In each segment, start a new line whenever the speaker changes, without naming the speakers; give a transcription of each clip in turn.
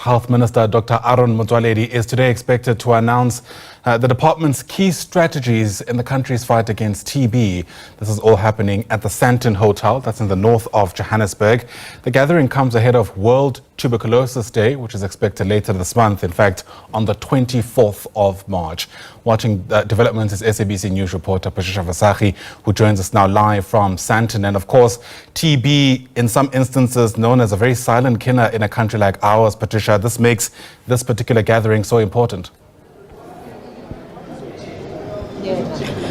Health Minister Dr. Aaron Motsoaledi is today expected to announce the department's key strategies in the country's fight against TB. This is all happening at the Sandton Hotel, that's in the north of Johannesburg. The gathering comes ahead of World Tuberculosis Day, which is expected later this month, in fact, on the 24th of March. Watching developments is SABC News reporter Patricia Vasahi, who joins us now live from Sandton. And of course, TB, in some instances, known as a very silent killer in a country like ours. Patricia, this makes this particular gathering so important.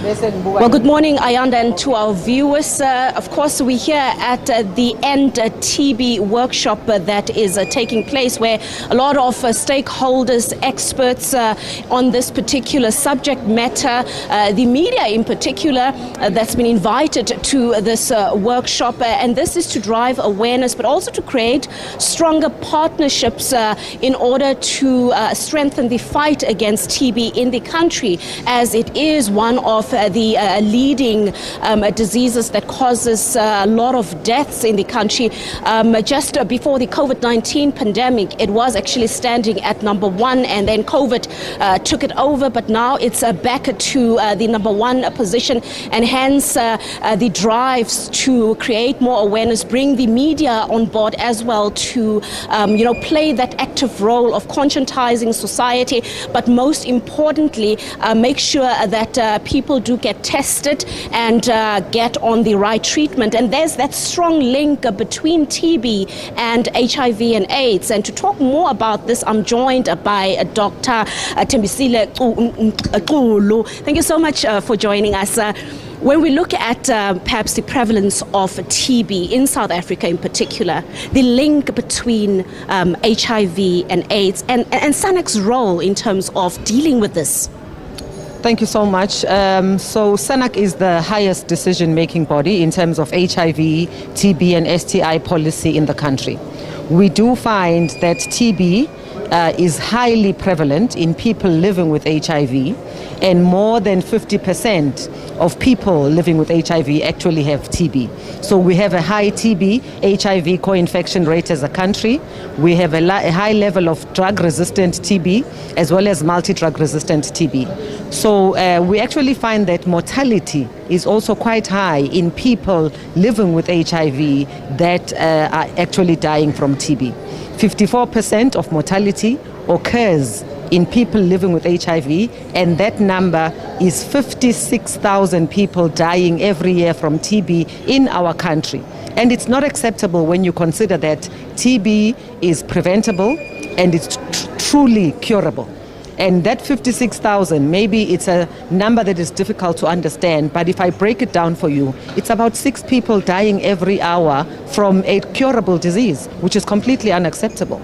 Well, good morning, Ayanda, and to our viewers. Of course, we're here at the End TB workshop that is taking place, where a lot of stakeholders, experts on this particular subject matter, the media in particular, that's been invited to this workshop. And this is to drive awareness, but also to create stronger partnerships in order to strengthen the fight against TB in the country, as it is one of the leading diseases that causes a lot of deaths in the country. Just before the COVID-19 pandemic, it was actually standing at number one, and then COVID took it over, but now it's back to the number one position, and hence the drives to create more awareness, bring the media on board as well to play that active role of conscientizing society, but most importantly make sure that people do get tested and get on the right treatment. And there's that strong link between TB and HIV and AIDS. And to talk more about this, I'm joined by Dr. Tembisile Kulu. Thank you so much for joining us. When we look at perhaps the prevalence of TB in South Africa in particular, the link between HIV and AIDS and SANAC's role in terms of dealing with this.
Thank you so much. So SANAC is the highest decision-making body in terms of HIV, TB and STI policy in the country. We do find that TB is highly prevalent in people living with HIV, and more than 50% of people living with HIV actually have TB. So we have a high TB, HIV co-infection rate as a country. We have a high level of drug-resistant TB as well as multi-drug resistant TB. So we actually find that mortality is also quite high in people living with HIV that are actually dying from TB. 54% of mortality occurs in people living with HIV, and that number is 56,000 people dying every year from TB in our country. And it's not acceptable when you consider that TB is preventable and it's truly curable. And that 56,000, maybe it's a number that is difficult to understand, but if I break it down for you, it's about 6 people dying every hour from a curable disease, which is completely unacceptable.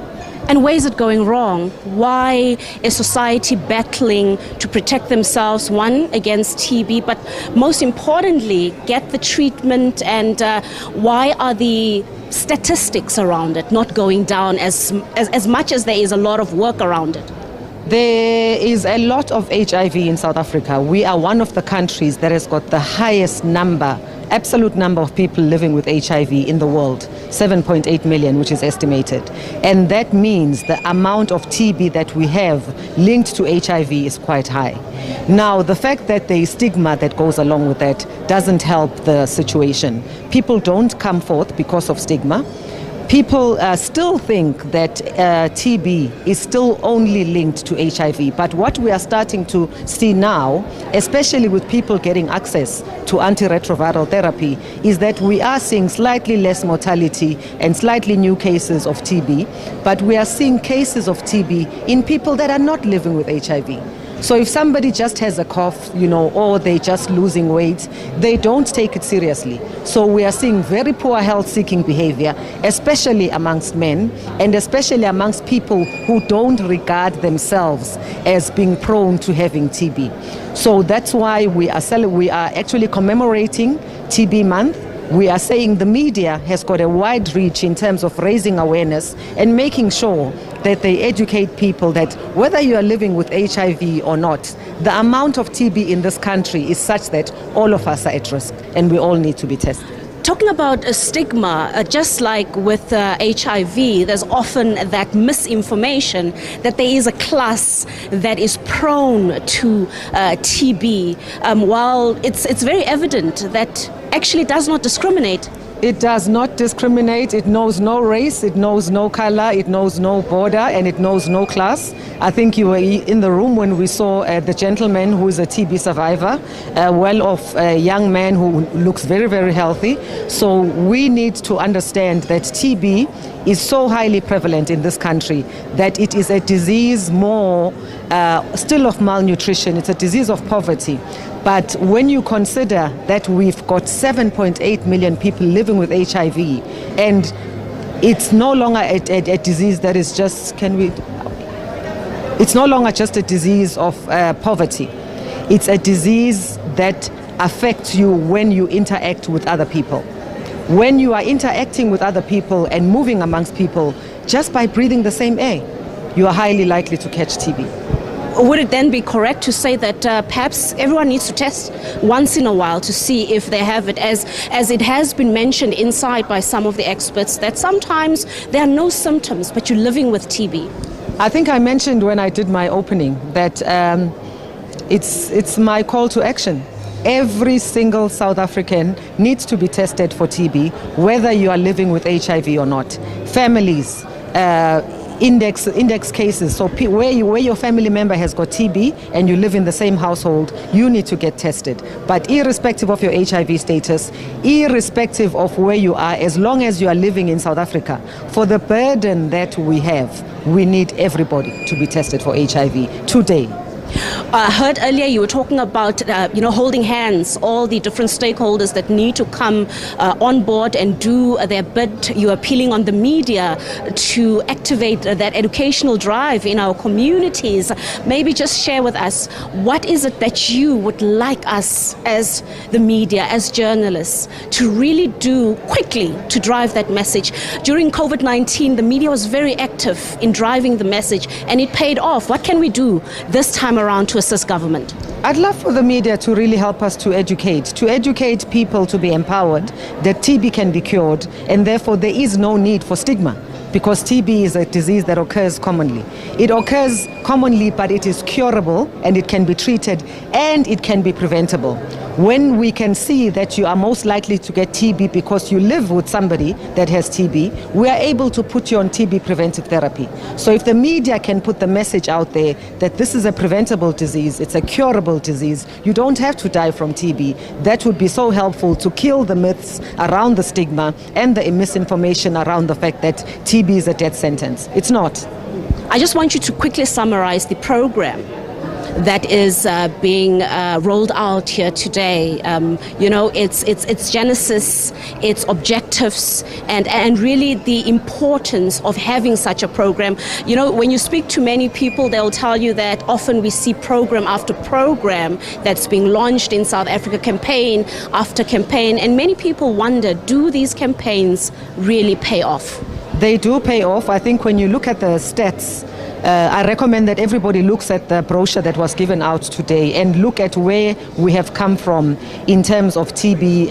And where is it going wrong? Why is society battling to protect themselves, one, against TB, but most importantly, get the treatment, and why are the statistics around it not going down as much as there is a lot of work around it?
There is a lot of HIV in South Africa. We are one of the countries that has got the highest number, absolute number of people living with HIV in the world, 7.8 million, which is estimated. And that means the amount of TB that we have linked to HIV is quite high. Now, the fact that there is stigma that goes along with that doesn't help the situation. People don't come forth because of stigma. People still think that TB is still only linked to HIV, but what we are starting to see now, especially with people getting access to antiretroviral therapy, is that we are seeing slightly less mortality and slightly new cases of TB, but we are seeing cases of TB in people that are not living with HIV. So if somebody just has a cough, or they're just losing weight, they don't take it seriously. So we are seeing very poor health-seeking behavior, especially amongst men, and especially amongst people who don't regard themselves as being prone to having TB. So that's why we are actually commemorating TB month. We are saying the media has got a wide reach in terms of raising awareness and making sure that they educate people that whether you are living with HIV or not, the amount of TB in this country is such that all of us are at risk and we all need to be tested.
Talking about a stigma, just like with HIV, there's often that misinformation that there is a class that is prone to TB, while it's very evident that actually does not discriminate.
It does not discriminate. It knows no race, it knows no color, it knows no border, and it knows no class. I think you were in the room when we saw the gentleman who is a TB survivor, a well-off young man who looks very, very healthy. So we need to understand that TB is so highly prevalent in this country that it is a disease more still of malnutrition. It's a disease of poverty. But when you consider that we've got 7.8 million people living with HIV, and it's no longer a disease that is just, it's no longer just a disease of poverty. It's a disease that affects you when you interact with other people. When you are interacting with other people and moving amongst people, just by breathing the same air, you are highly likely to catch TB.
Would it then be correct to say that perhaps everyone needs to test once in a while to see if they have it, as it has been mentioned inside by some of the experts, that sometimes there are no symptoms, but you're living with TB?
I think I mentioned when I did my opening that it's my call to action. Every single South African needs to be tested for TB, whether you are living with HIV or not. Families, index cases, so where your family member has got TB and you live in the same household, you need to get tested. But irrespective of your HIV status, irrespective of where you are, as long as you are living in South Africa, for the burden that we have, we need everybody to be tested for HIV today.
I heard earlier you were talking about holding hands, all the different stakeholders that need to come on board and do their bit. You're appealing on the media to activate that educational drive in our communities. Maybe just share with us, what is it that you would like us as the media, as journalists, to really do quickly to drive that message? During COVID-19, the media was very active in driving the message, and it paid off. What can we do this time around to assist government?
I'd love for the media to really help us to educate people to be empowered that TB can be cured, and therefore there is no need for stigma, because TB is a disease that occurs commonly. It occurs commonly, but it is curable and it can be treated and it can be preventable. When we can see that you are most likely to get TB because you live with somebody that has TB, we are able to put you on TB preventive therapy. So if the media can put the message out there that this is a preventable disease, it's a curable disease, you don't have to die from TB, that would be so helpful to kill the myths around the stigma and the misinformation around the fact that TB is a death sentence. It's not.
I just want you to quickly summarize the program that is being rolled out here today. Its genesis, its objectives, and really the importance of having such a program. When you speak to many people, they'll tell you that often we see program after program that's being launched in South Africa, campaign after campaign, and many people wonder, do these campaigns really pay off?
They do pay off. I think when you look at the stats, I recommend that everybody looks at the brochure that was given out today and look at where we have come from in terms of TB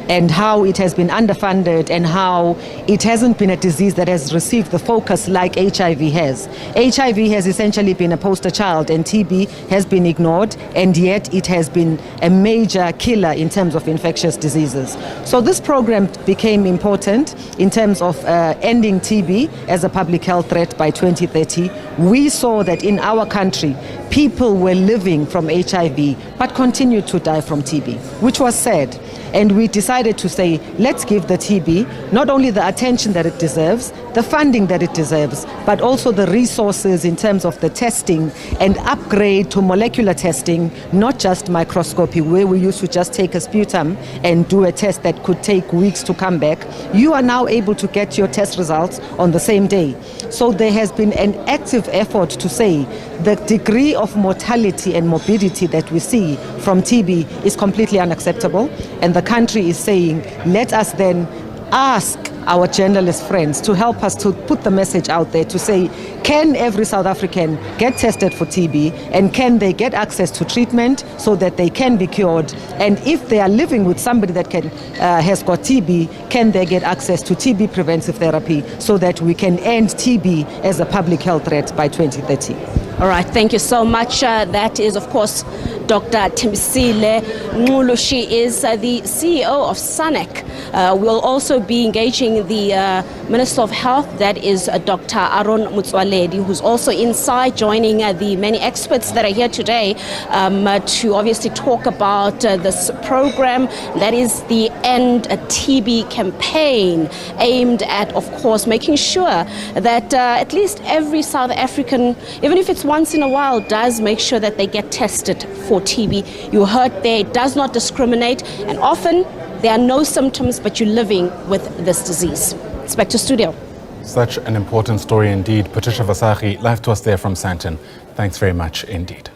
and how it has been underfunded and how it hasn't been a disease that has received the focus like HIV has. HIV has essentially been a poster child and TB has been ignored, and yet it has been a major killer in terms of infectious diseases. So this program became important in terms of ending TB as a public health threat by 2030. We saw that in our country, people were living from HIV but continued to die from TB, which was sad. And we decided to say, let's give the TB not only the attention that it deserves, the funding that it deserves, but also the resources in terms of the testing and upgrade to molecular testing, not just microscopy, where we used to just take a sputum and do a test that could take weeks to come back. You are now able to get your test results on the same day. So there has been an active effort to say the degree of mortality and morbidity that we see from TB is completely unacceptable, and the country is saying, let us then ask our journalist friends to help us to put the message out there to say, can every South African get tested for TB, and can they get access to treatment so that they can be cured? And if they are living with somebody that has got TB, can they get access to TB preventive therapy so that we can end TB as a public health threat by 2030?
All right, thank you so much. That is, of course, Dr. Thembisile Ngqulu. She is the CEO of SANAC. We'll also be engaging the Minister of Health, that is Dr. Aaron Motsoaledi, who's also inside, joining the many experts that are here today to obviously talk about this program. That is the End TB campaign, aimed at, of course, making sure that at least every South African, even if it's once in a while, does make sure that they get tested for TB. You heard there, it does not discriminate, and often there are no symptoms, but you're living with this disease. It's back to studio.
Such an important story indeed. Patricia Vasari, live to us there from Sandton. Thanks very much indeed.